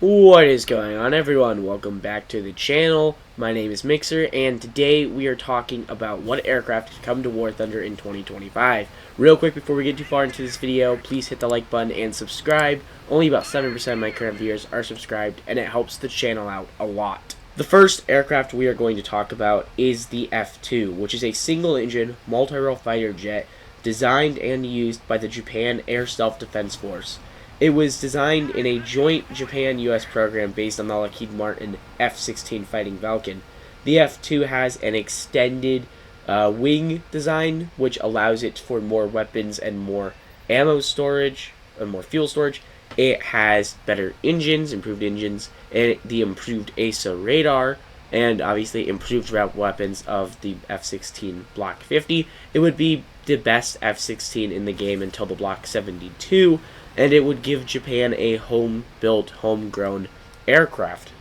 What is going on, everyone? Welcome back to the channel. My name is Mixer, and today we are talking about what aircraft come to War Thunder in 2025. Real quick before we get too far into this video, please hit the like button and subscribe. Only about 7% of my current viewers are subscribed, and it helps the channel out a lot. The first aircraft we are going to talk about is the F-2, which is a single-engine, multi-role fighter jet designed and used by the Japan Air Self-Defense Force. It was designed in a joint Japan-US program based on the Lockheed Martin F-16 Fighting Falcon. The F-2 has an extended wing design, which allows it for more weapons and more ammo storage, and more fuel storage. It has better engines, improved engines, and the improved ASA radar, and obviously improved weapons of the F-16 Block 50. It would be the best F-16 in the game until the Block 72, and it would give Japan a home-built, homegrown aircraft.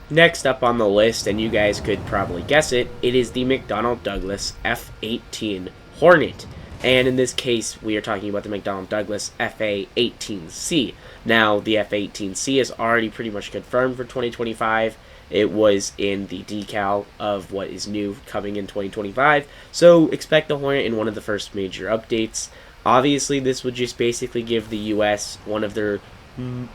Next up on the list, and you guys could probably guess it, it is the McDonnell Douglas F-18 Hornet. And in this case, we are talking about the McDonnell Douglas FA-18C. Now, the F-18C is already pretty much confirmed for 2025. It was in the decal of what is new coming in 2025. So expect the Hornet in one of the first major updates. Obviously, this would just basically give the U.S. one of their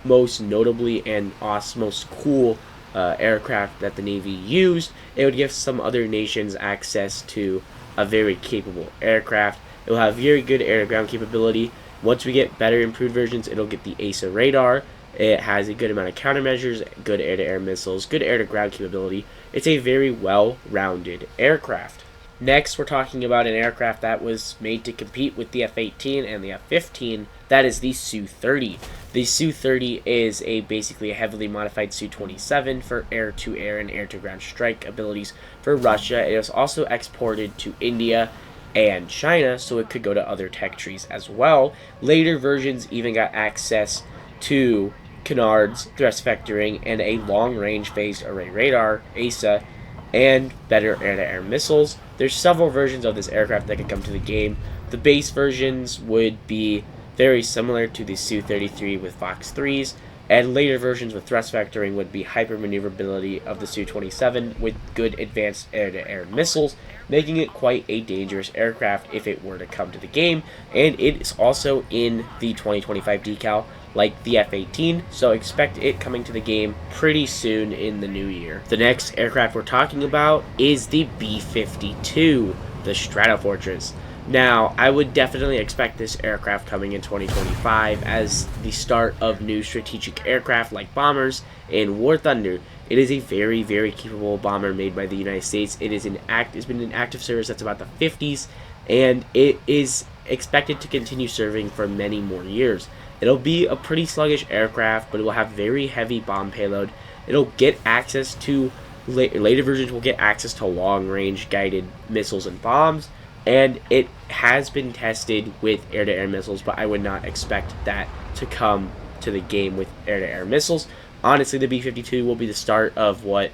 most notably and most cool aircraft that the Navy used. It would give some other nations access to a very capable aircraft. It will have very good air-to-ground capability. Once we get better improved versions, it'll get the ASA radar. It has a good amount of countermeasures, good air-to-air missiles, good air-to-ground capability. It's a very well-rounded aircraft. Next, we're talking about an aircraft that was made to compete with the F-18 and the F-15. That is the Su-30. The Su-30 is basically a heavily modified Su-27 for air-to-air and air-to-ground strike abilities for Russia. It was also exported to India and China, so it could go to other tech trees as well. Later versions even got access to canards, thrust vectoring, and a long-range phased array radar, ASA, and better air-to-air missiles. There's several versions of this aircraft that could come to the game. The base versions would be very similar to the Su-33 with Fox 3s, and later versions with thrust vectoring would be hyper maneuverability of the Su-27 with good advanced air-to-air missiles, making it quite a dangerous aircraft if it were to come to the game. And it is also in the 2025 decal like the F-18, so expect it coming to the game pretty soon in the new year. The next aircraft we're talking about is the B-52, the Stratofortress. Now, I would definitely expect this aircraft coming in 2025 as the start of new strategic aircraft like bombers in War Thunder. It is a very, very capable bomber made by the United States. It's been in active service since about the 50s, and it is expected to continue serving for many more years. It'll be a pretty sluggish aircraft, but it will have very heavy bomb payload. It'll get access to, later versions will get access to long-range guided missiles and bombs, and it has been tested with air-to-air missiles, but I would not expect that to come to the game with air-to-air missiles. Honestly, the B-52 will be the start of what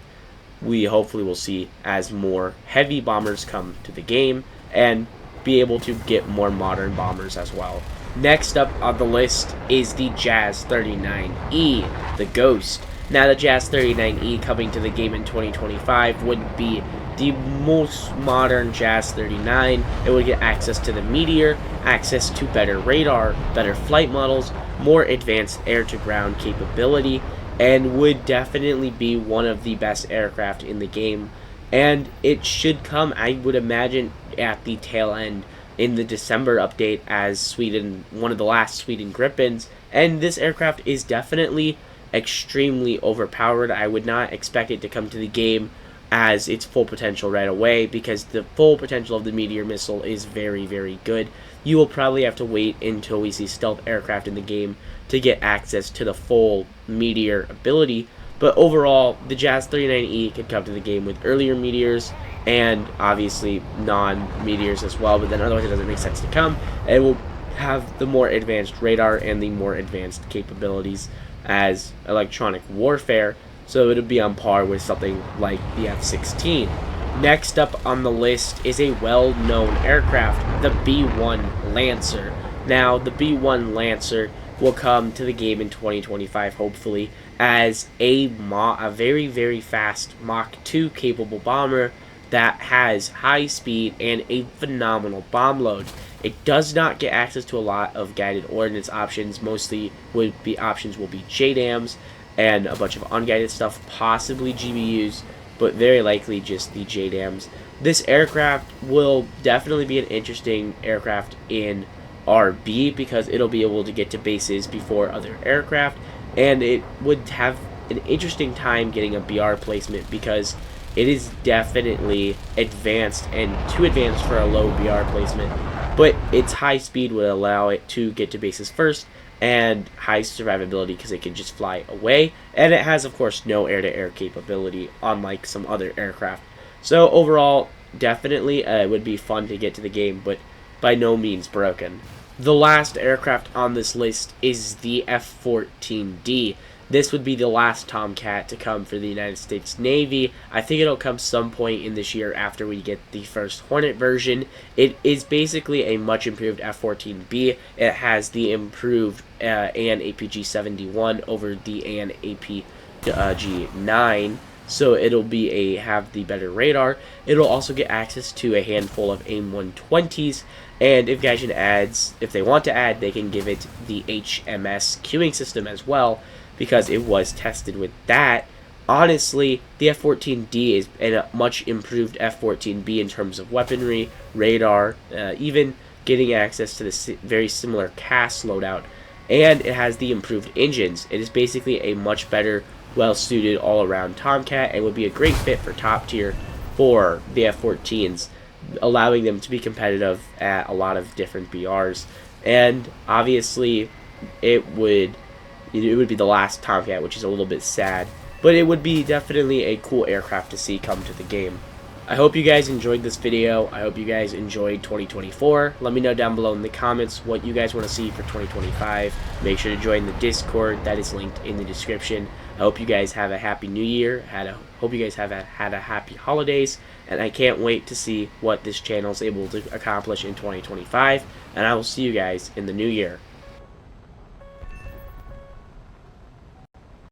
we hopefully will see as more heavy bombers come to the game, and be able to get more modern bombers as well. Next up on the list is the Jazz 39E, the Ghost. Now, the Jazz 39E coming to the game in 2025 would be the most modern Jazz 39. It would get access to the Meteor, access to better radar, better flight models, more advanced air-to-ground capability, and would definitely be one of the best aircraft in the game. And it should come, I would imagine, at the tail end in the December update as Sweden, one of the last Sweden Gripens. And this aircraft is definitely extremely overpowered. I would not expect it to come to the game as its full potential right away, because the full potential of the Meteor missile is very, very good. You will probably have to wait until we see stealth aircraft in the game to get access to the full Meteor ability. But overall, the Jazz 39E could come to the game with earlier Meteors and obviously non-Meteors as well, but then otherwise it doesn't make sense to come. It will have the more advanced radar and the more advanced capabilities as electronic warfare, so it would be on par with something like the F-16. Next up on the list is a well-known aircraft, the B-1 Lancer. Now, the B-1 Lancer will come to the game in 2025, hopefully, as a very, very fast Mach 2 capable bomber that has high speed and a phenomenal bomb load. It does not get access to a lot of guided ordnance options. Mostly will be JDAMs and a bunch of unguided stuff, possibly GBUs, but very likely just the JDAMs. This aircraft will definitely be an interesting aircraft in RB because it'll be able to get to bases before other aircraft, and it would have an interesting time getting a BR placement because it is definitely advanced and too advanced for a low BR placement, but its high speed would allow it to get to bases first and high survivability because it can just fly away, and it has of course no air-to-air capability unlike some other aircraft. So overall, definitely it would be fun to get to the game, but by no means broken. The last aircraft on this list is the F-14D. This would be the last Tomcat to come for the United States Navy. I think it'll come some point in this year after we get the first Hornet version. It is basically a much improved F-14B. It has the improved AN APG-71 over the AN APG-9. So it'll be have the better radar. It'll also get access to a handful of AIM-120s, and if Gaijin adds, if they want to add, they can give it the HMS queuing system as well, because it was tested with that. Honestly, the F-14D is a much improved F-14B in terms of weaponry, radar, even getting access to the very similar CAS loadout, and it has the improved engines. It is basically a much better, well-suited all-around Tomcat and would be a great fit for top tier for the F-14s, allowing them to be competitive at a lot of different BRs. And obviously, it would be the last Tomcat, which is a little bit sad, but it would be definitely a cool aircraft to see come to the game. I hope you guys enjoyed this video. I hope you guys enjoyed 2024. Let me know down below in the comments what you guys want to see for 2025. Make sure to join the Discord. That is linked in the description. I hope you guys have a happy new year. Hope you guys have had a happy holidays. And I can't wait to see what this channel is able to accomplish in 2025. And I will see you guys in the new year.